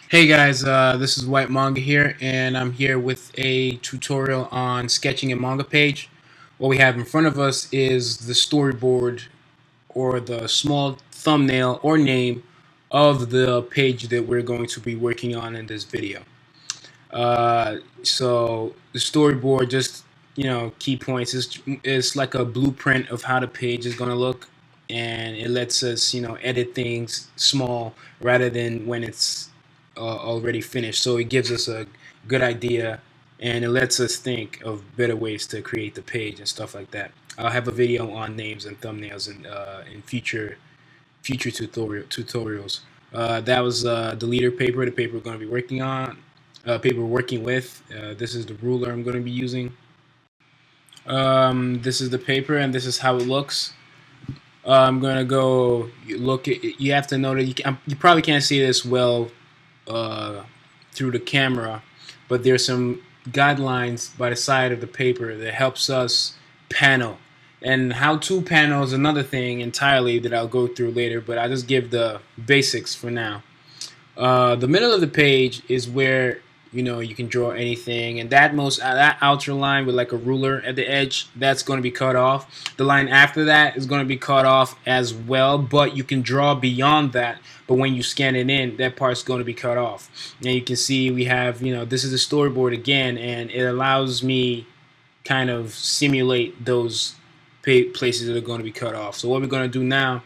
Hey guys, this is Whyt Manga here, and I'm here with a tutorial on sketching a manga page. What we have in front of us is the storyboard or the small thumbnail or name of the page that we're going to be working on in this video. So the storyboard, just key points is like a blueprint of how the page is going to look, and it lets us edit things small rather than when it's already finished. So it gives us a good idea, and it lets us think of better ways to create the page and stuff like that. I'll have a video on names and thumbnails in future tutorials. That was the leader paper, the paper we're going to be working on, paper we're working with. This is the ruler I'm going to be using. This is the paper, and this is how it looks. I'm going to go look at. You have to know that you probably can't see this well through the camera, but there's some guidelines by the side of the paper that helps us panel. And how to panel is another thing entirely that I'll go through later, but I'll just give the basics for now. The middle of the page is where you can draw anything, and that outer line with like a ruler at the edge, that's going to be cut off. The line after that is going to be cut off as well, but you can draw beyond that. But when you scan it in, that part's going to be cut off. And you can see we have this is a storyboard again, and it allows me kind of simulate those places that are going to be cut off. So what we're going to do now,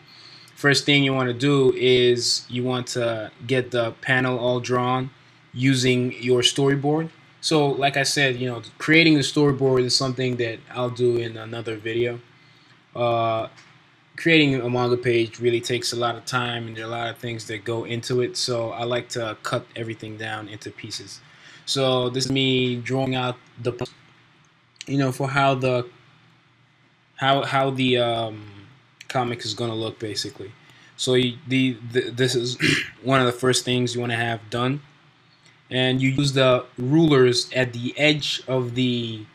first thing you want to do is you want to get the panel all drawn using your storyboard. So like I said, creating the storyboard is something that I'll do in another video. Uh, Creating a manga page really takes a lot of time, and there are a lot of things that go into it. So I like to cut everything down into pieces. So this is me drawing out the, for how the comic is gonna look basically. So this is one of the first things you want to have done, and you use the rulers at the edge of the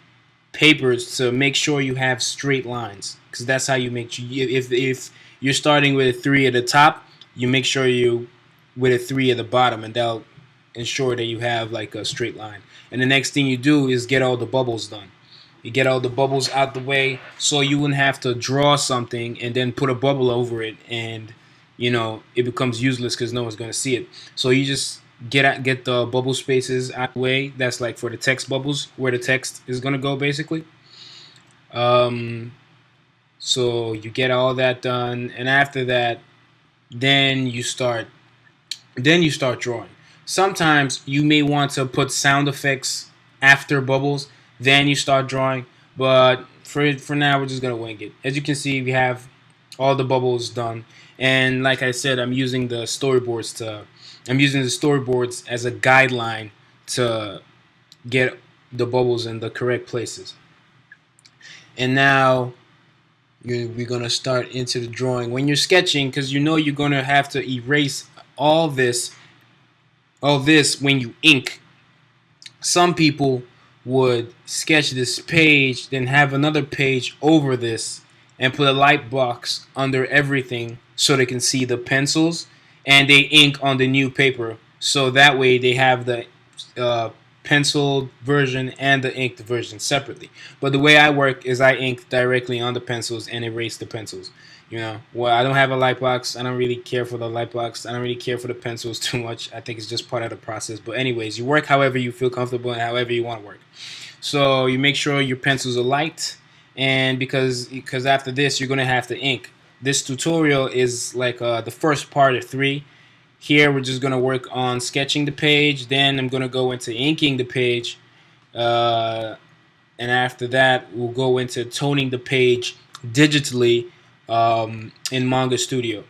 papers to make sure you have straight lines, because that's how you make sure if you're starting with a 3 at the top, you make sure you with a 3 at the bottom, and that'll ensure that you have like a straight line. And the next thing you do is get all the bubbles done. You get all the bubbles out the way, so you wouldn't have to draw something and then put a bubble over it, and it becomes useless because no one's going to see it. So you just get the bubble spaces out of the way. That's like for the text bubbles, where the text is going to go basically. Um, so you get all that done, and after that, then you start drawing. Sometimes you may want to put sound effects after bubbles, then you start drawing. But for now, we're just gonna wing it. As you can see, we have all the bubbles done, and like I said, I'm using the storyboards as a guideline to get the bubbles in the correct places. And now we're gonna start into the drawing. When you're sketching, because you're gonna have to erase all this when you ink. Some people would sketch this page, then have another page over this, and put a light box under everything so they can see the pencils, and they ink on the new paper. So that way they have the penciled version and the inked version separately. But the way I work is I ink directly on the pencils and erase the pencils. Well, I don't have a light box. I don't really care for the light box. I don't really care for the pencils too much. I think it's just part of the process. But anyways, you work however you feel comfortable and however you want to work. So you make sure your pencils are light, and because after this you're gonna have to ink. This tutorial is like the first part of 3. Here we're just gonna work on sketching the page. Then I'm gonna go into inking the page, uh, and after that we'll go into toning the page digitally in Manga Studio.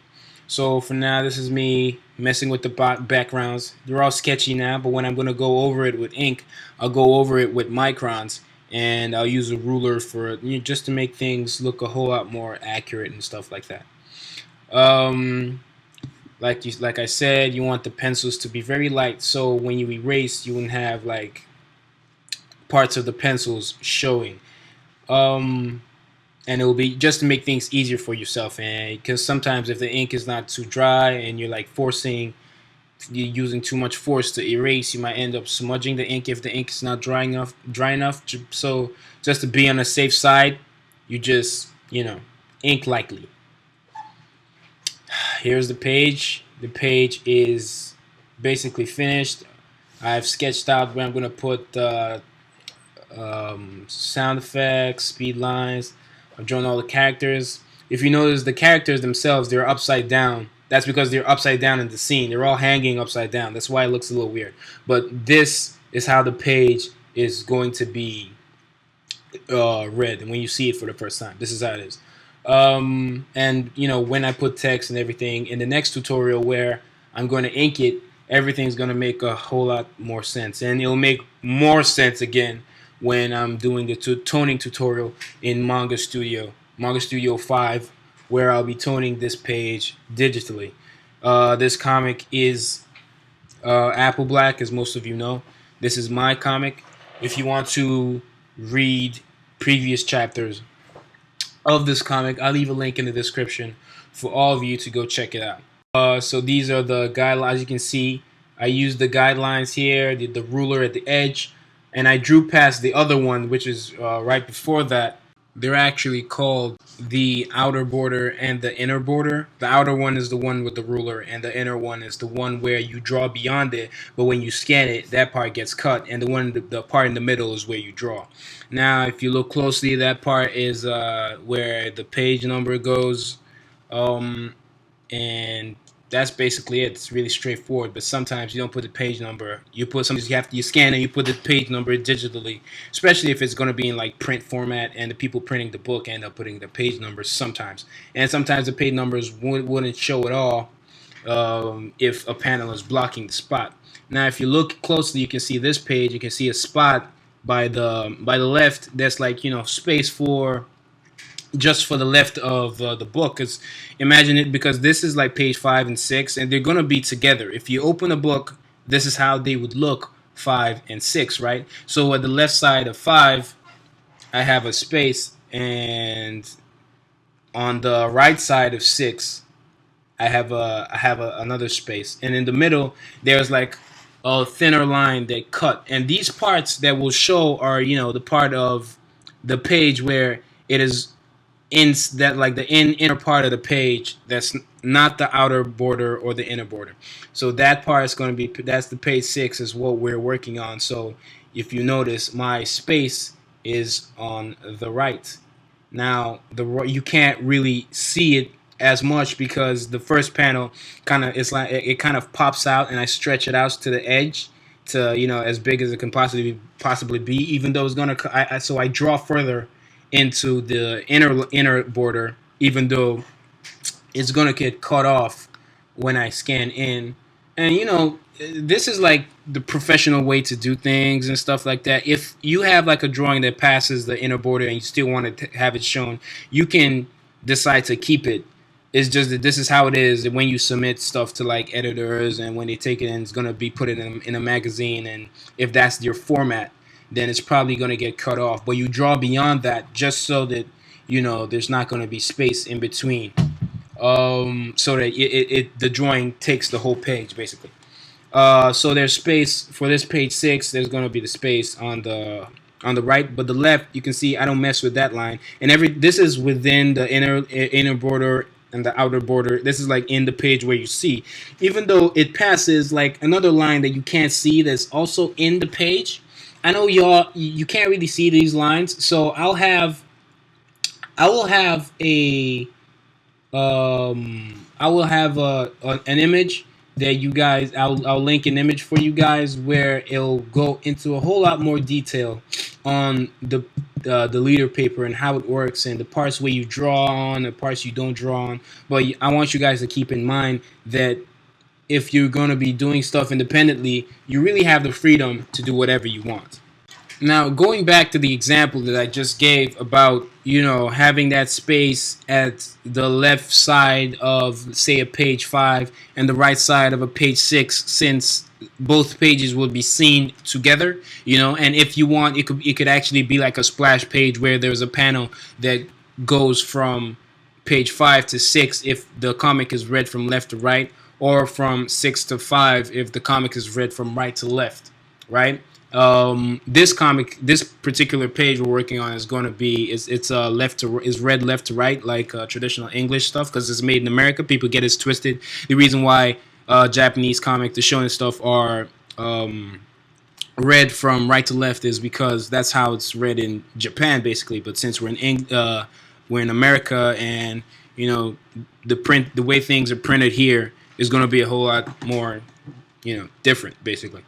So for now, this is me messing with the backgrounds. They're all sketchy now, but when I'm going to go over it with ink, I'll go over it with microns, and I'll use a ruler for just to make things look a whole lot more accurate and stuff like that. Um, like I said, you want the pencils to be very light, so when you erase, you wouldn't have like parts of the pencils showing. Um, and it will be just to make things easier for yourself, and because sometimes if the ink is not too dry and you're like forcing you're using too much force to erase, you might end up smudging the ink if the ink is not dry enough. So just to be on the safe side, you just, ink lightly. Here's the page. The page is basically finished. I've sketched out where I'm going to put sound effects, speed lines. I've drawn all the characters. If you notice, the characters themselves, they're upside down. That's because they're upside down in the scene. They're all hanging upside down. That's why it looks a little weird. But this is how the page is going to be read when you see it for the first time. This is how it is. And when I put text and everything in the next tutorial where I'm going to ink it, everything's going to make a whole lot more sense. And it'll make more sense again when I'm doing the toning tutorial in Manga Studio 5, where I'll be toning this page digitally. This comic is Apple Black, as most of you know. This is my comic. If you want to read previous chapters of this comic, I'll leave a link in the description for all of you to go check it out. So these are the guidelines. As you can see, I used the guidelines here, the ruler at the edge, and I drew past the other one, which is right before that. They're actually called the outer border and the inner border. The outer one is the one with the ruler, and the inner one is the one where you draw beyond it, but when you scan it, that part gets cut, and the part in the middle is where you draw. Now, if you look closely, that part is where the page number goes, and that's basically it. It's really straightforward, but sometimes you don't put the page number. Sometimes you scan and you put the page number digitally, especially if it's going to be in like print format, and the people printing the book end up putting the page numbers sometimes. And sometimes the page numbers wouldn't show at all if a panel is blocking the spot. Now, if you look closely, you can see this page. You can see a spot by the left. That's like space for just for the left of the book. Because imagine it, because this is like page 5 and 6, and they're gonna be together. If you open a book, this is how they would look, 5 and 6, right? So at the left side of 5, I have a space, and on the right side of 6, I have another space, and in the middle there's like a thinner line that cut. And these parts that will show are the part of the page where it is in that, like the inner part of the page, that's not the outer border or the inner border. So that part is going to be, that's the page 6 is what we're working on. So if you notice, my space is on the right. Now you can't really see it as much because the first panel it kind of pops out, and I stretch it out to the edge to as big as it can possibly be, even though it's gonna so I draw further into the inner border, even though it's gonna get cut off when I scan in. And this is like the professional way to do things and stuff like that. If you have like a drawing that passes the inner border and you still want to have it shown, you can decide to keep it. It's just that this is how it is when you submit stuff to like editors, and when they take it in, it's gonna be put in a magazine, and if that's your format, then it's probably going to get cut off. But you draw beyond that just so that there's not going to be space in between, so that the drawing takes the whole page basically. So there's space for this page 6. There's going to be the space on the right, but the left, you can see I don't mess with that line. And this is within the inner border and the outer border. This is like in the page where you see, even though it passes like another line that you can't see that's also in the page. I know you can't really see these lines, so I will have an image that you guys, I'll link an image for you guys where it'll go into a whole lot more detail on the leader paper and how it works, and the parts where you draw on, the parts you don't draw on. But I want you guys to keep in mind that if you're going to be doing stuff independently, you really have the freedom to do whatever you want. Now, going back to the example that I just gave about, having that space at the left side of, say, a page 5 and the right side of a page 6, since both pages will be seen together, and if you want, it could actually be like a splash page where there's a panel that goes from page 5 to 6 if the comic is read from left to right, or from 6 to 5 if the comic is read from right to left, right? This particular page we're working on is going to be it's left to is read left to right like traditional English stuff because it's made in America. People get it twisted. The reason why Japanese comic, the shonen stuff, are read from right to left is because that's how it's read in Japan, basically. But since we're in America, and you know the way things are printed here is going to be a whole lot more, different, basically.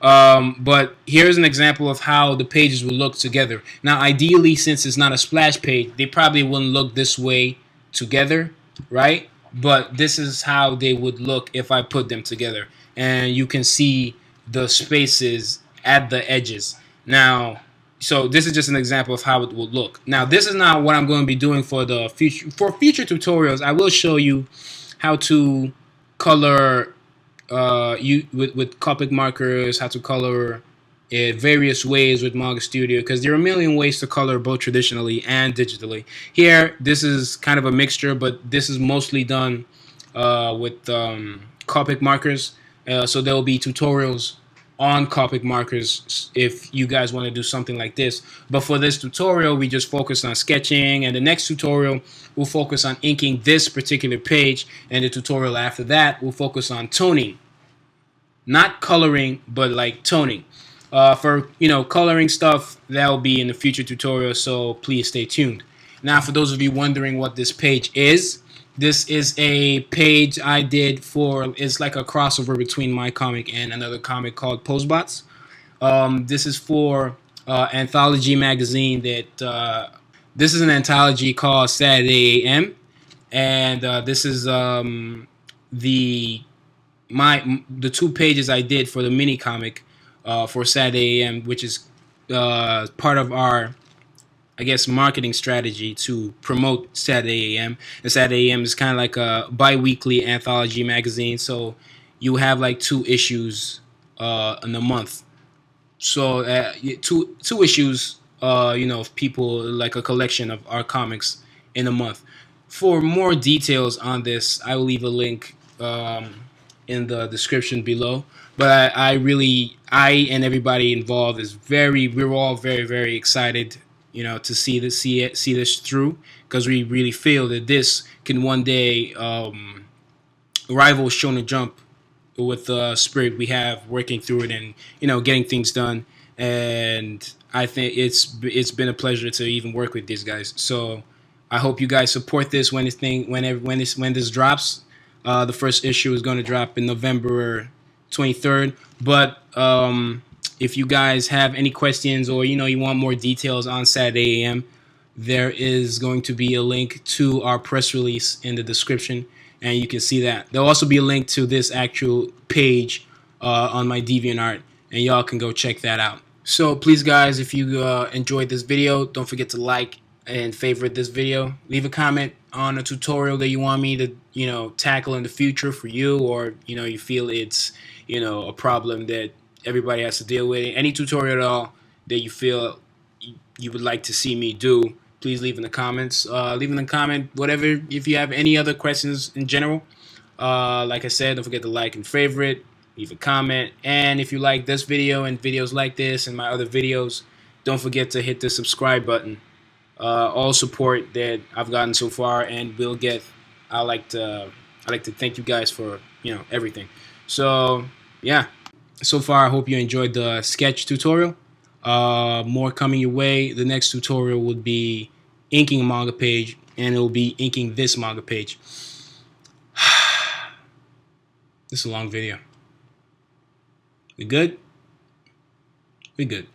But here's an example of how the pages will look together. Now, ideally, since it's not a splash page, they probably wouldn't look this way together, right? But this is how they would look if I put them together. And you can see the spaces at the edges. Now, so this is just an example of how it will look. Now, this is not what I'm going to be doing for the future. For future tutorials, I will show you how to color with Copic markers, how to color it various ways with Manga Studio, because there are a million ways to color both traditionally and digitally. Here, this is kind of a mixture, but this is mostly done with Copic markers. So there will be tutorials on Copic markers if you guys want to do something like this. But for this tutorial, we just focus on sketching, and the next tutorial we'll focus on inking this particular page, and the tutorial after that we'll focus on toning. Not coloring, but like toning. For coloring stuff, that will be in the future tutorial, so please stay tuned. Now, for those of you wondering what this page is, this is a page I did it's like a crossover between my comic and another comic called Postbots. This is for anthology magazine this is an anthology called Saturday AM, and this is the two pages I did for the mini comic for Saturday AM, which is part of our, I guess, marketing strategy to promote Saturday AM. And Saturday AM is kind of like a bi-weekly anthology magazine, so you have like 2 issues in a month. So two issues, of people, like a collection of our comics in a month. For more details on this, I will leave a link in the description below. But I and everybody involved we're all very, very excited, to see this through, because we really feel that this can one day rival Shonen Jump with the spirit we have working through it, and getting things done. And I think it's been a pleasure to even work with these guys. So I hope you guys support this when this drops. The first issue is going to drop in November 23rd. But if you guys have any questions, or you want more details on Saturday AM, there is going to be a link to our press release in the description, and you can see that. There'll also be a link to this actual page on my DeviantArt, and y'all can go check that out. So please, guys, if you enjoyed this video, don't forget to like and favorite this video. Leave a comment on a tutorial that you want me to tackle in the future for you, or you feel it's a problem that everybody has to deal with. Any tutorial at all that you feel you would like to see me do, please leave in the comments. Leave in the comment whatever. If you have any other questions in general, like I said, don't forget to like and favorite, leave a comment. And if you like this video and videos like this and my other videos, don't forget to hit the subscribe button. All support that I've gotten so far and will get, I like to thank you guys for everything. So yeah, so far I hope you enjoyed the sketch tutorial. More coming your way. The next tutorial would be inking a manga page, and it will be inking this manga page. This is a long video. We good? We good.